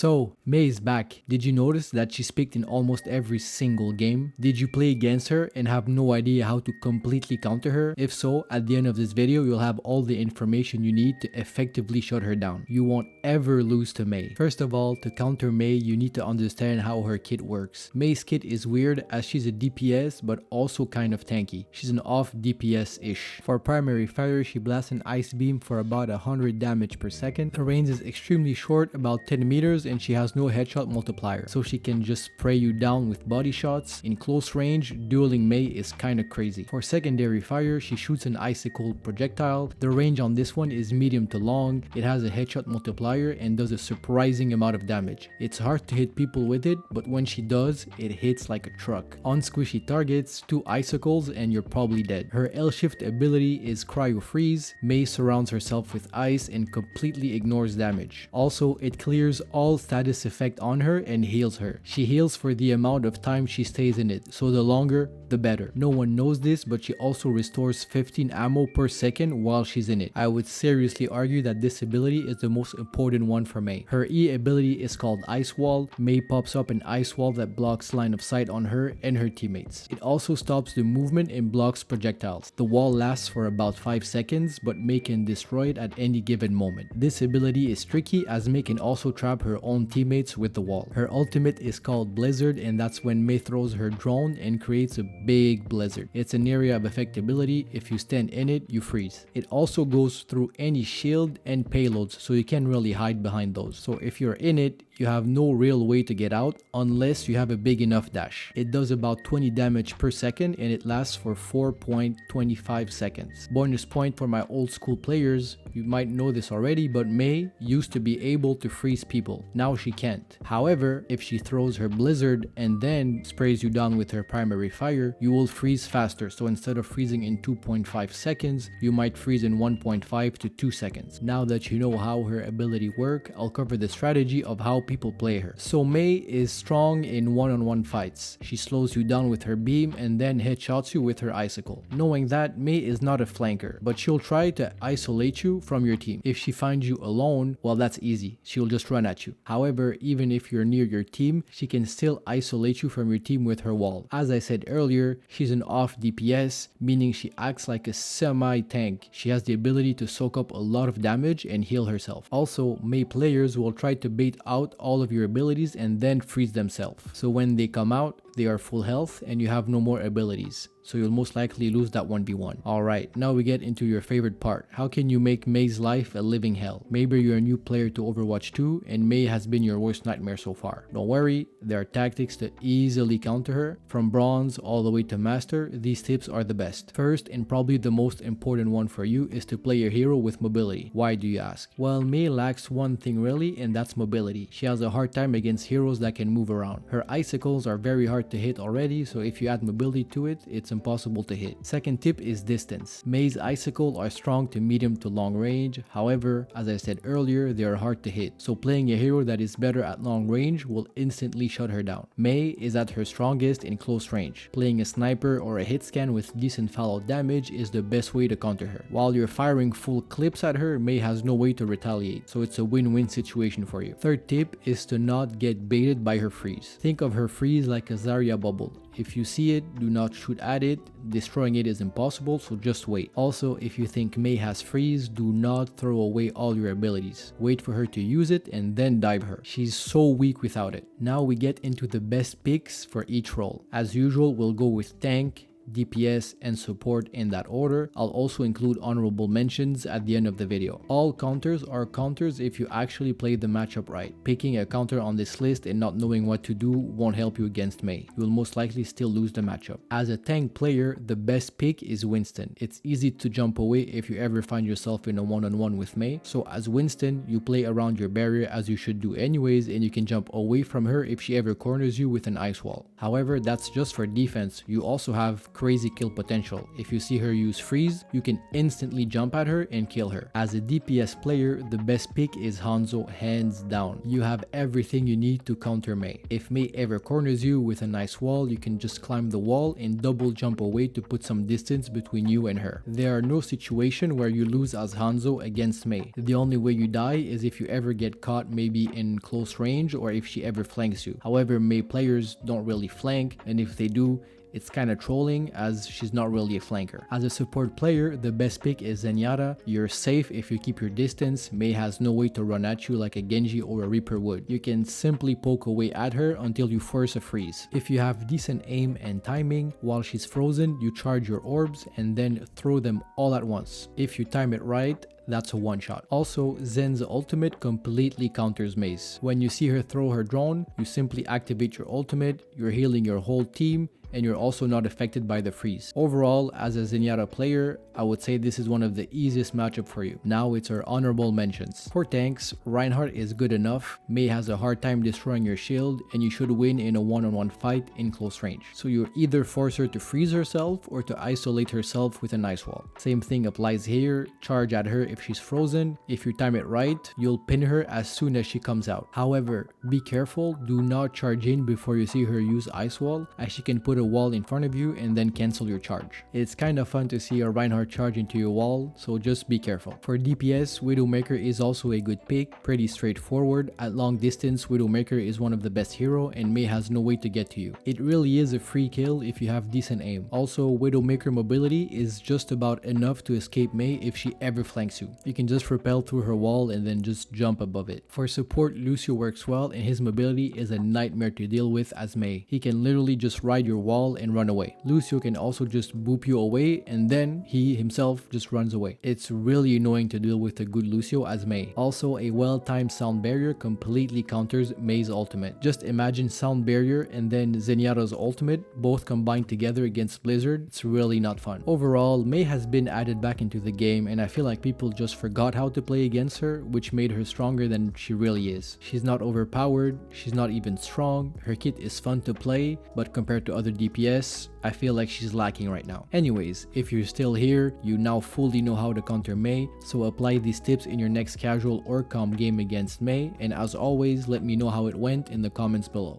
So, Mei is back. Did you notice that she's picked in almost every single game? Did you play against her and have no idea how to completely counter her? If so, at the end of this video, you'll have all the information you need to effectively shut her down. You won't ever lose to Mei. First of all, to counter Mei, you need to understand how her kit works. Mei's kit is weird as she's a DPS but also kind of tanky. She's an off DPS-ish. For primary fire, she blasts an ice beam for about 100 damage per second. Her range is extremely short, about 10 meters, and she has no headshot multiplier, so she can just spray you down with body shots. In close range, dueling Mei is kinda crazy. For secondary fire, she shoots an icicle projectile. The range on this one is medium to long. It has a headshot multiplier and does a surprising amount of damage. It's hard to hit people with it, but when she does, it hits like a truck. On squishy targets, 2 icicles and you're probably dead. Her L-shift ability is cryo freeze. Mei surrounds herself with ice and completely ignores damage. Also, it clears all status effect on her and heals her. She heals for the amount of time she stays in it, so the longer, the better. No one knows this, but she also restores 15 ammo per second while she's in it. I would seriously argue that this ability is the most important one for Mei. Her E ability is called Ice Wall. Mei pops up an ice wall that blocks line of sight on her and her teammates. It also stops the movement and blocks projectiles. The wall lasts for about 5 seconds, but Mei can destroy it at any given moment. This ability is tricky as Mei can also trap her own teammates with the wall. Her ultimate is called Blizzard, and that's when Mei throws her drone and creates a big blizzard. It's an area of effect ability. If you stand in it, you freeze. It also goes through any shield and payloads, so you can't really hide behind those. So if you're in it, you have no real way to get out unless you have a big enough dash. It does about 20 damage per second and it lasts for 4.25 seconds. Bonus point for my old school players, you might know this already, but Mei used to be able to freeze people. Now she can't. However, if she throws her blizzard and then sprays you down with her primary fire, you will freeze faster. So instead of freezing in 2.5 seconds, you might freeze in 1.5 to 2 seconds. Now that you know how her ability works, I'll cover the strategy of how people play her. So Mei is strong in one-on-one fights. She slows you down with her beam and then headshots you with her icicle. Knowing that, Mei is not a flanker, but she'll try to isolate you from your team. If she finds you alone, well, that's easy. She'll just run at you. However, even if you're near your team, she can still isolate you from your team with her wall. As I said earlier, she's an off DPS, meaning she acts like a semi-tank. She has the ability to soak up a lot of damage and heal herself. Also, Mei players will try to bait out all of your abilities and then freeze themselves. So when they come out, they are full health and you have no more abilities. So you'll most likely lose that 1v1. Alright, now we get into your favorite part. How can you make Mei's life a living hell? Maybe you're a new player to Overwatch 2 and Mei has been your worst nightmare so far. Don't worry, there are tactics to easily counter her. From bronze all the way to master, these tips are the best. First, and probably the most important one for you, is to play a hero with mobility. Why do you ask? Well, Mei lacks one thing really, and that's mobility. She has a hard time against heroes that can move around. Her icicles are very hard to hit already, so if you add mobility to it, it's impossible to hit. Second tip is distance. Mei's icicle are strong to medium to long range. However, as I said earlier, they are hard to hit. So playing a hero that is better at long range will instantly shut her down. Mei is at her strongest in close range. Playing a sniper or a hit scan with decent follow damage is the best way to counter her. While you're firing full clips at her, Mei has no way to retaliate. So it's a win-win situation for you. Third tip is to not get baited by her freeze. Think of her freeze like a Zarya bubble. If you see it, do not shoot at it. Destroying it is impossible, so just wait. Also, if you think Mei has freeze, do not throw away all your abilities. Wait for her to use it and then dive her. She's so weak without it. Now we get into the best picks for each role. As usual, we'll go with tank, DPS, and support in that order. I'll also include honorable mentions at the end of the video. All counters are counters if you actually play the matchup right. Picking a counter on this list and not knowing what to do won't help you against Mei. You'll most likely still lose the matchup. As a tank player, the best pick is Winston. It's easy to jump away if you ever find yourself in a one-on-one with Mei. So as Winston, you play around your barrier as you should do anyways, and you can jump away from her if she ever corners you with an ice wall. However, that's just for defense. You also have have crazy kill potential. If you see her use freeze, you can instantly jump at her and kill her. As a DPS player, the best pick is Hanzo hands down. You have everything you need to counter Mei. If Mei ever corners you with a nice wall, you can just climb the wall and double jump away to put some distance between you and her. There are no situations where you lose as Hanzo against Mei. The only way you die is if you ever get caught maybe in close range or if she ever flanks you. However, Mei players don't really flank, and if they do, it's kinda trolling as she's not really a flanker. As a support player, the best pick is Zenyatta. You're safe if you keep your distance. Mei has no way to run at you like a Genji or a Reaper would. You can simply poke away at her until you force a freeze. If you have decent aim and timing, while she's frozen, you charge your orbs and then throw them all at once. If you time it right, that's a one shot. Also, Zen's ultimate completely counters Mei's. When you see her throw her drone, you simply activate your ultimate, you're healing your whole team, and you're also not affected by the freeze. Overall, as a Zenyatta player, I would say this is one of the easiest matchup for you. Now it's our honorable mentions. For tanks, Reinhardt is good enough, Mei has a hard time destroying your shield, and you should win in a one-on-one fight in close range. So you either force her to freeze herself or to isolate herself with a nice wall. Same thing applies here, charge at her if she's frozen. If you time it right, you'll pin her as soon as she comes out. However, be careful, do not charge in before you see her use ice wall, as she can put a wall in front of you and then cancel your charge. It's kind of fun to see a Reinhardt charge into your wall, so just be careful. For DPS, Widowmaker is also a good pick, pretty straightforward. At long distance, Widowmaker is one of the best hero and Mei has no way to get to you. It really is a free kill if you have decent aim. Also, Widowmaker mobility is just about enough to escape Mei if she ever flanks you. You can just rappel through her wall and then just jump above it. For support, Lucio works well and his mobility is a nightmare to deal with as Mei. He can literally just ride your wall and run away. Lucio can also just boop you away and then he himself just runs away. It's really annoying to deal with a good Lucio as Mei. Also, a well-timed sound barrier completely counters Mei's ultimate. Just imagine sound barrier and then Zenyatta's ultimate both combined together against Blizzard. It's really not fun. Overall, Mei has been added back into the game and I feel like people just forgot how to play against her, which made her stronger than she really is. She's not overpowered, she's not even strong, her kit is fun to play, but compared to other DPS, I feel like she's lacking right now. Anyways, if you're still here, you now fully know how to counter Mei, so apply these tips in your next casual or comp game against Mei, and as always, let me know how it went in the comments below.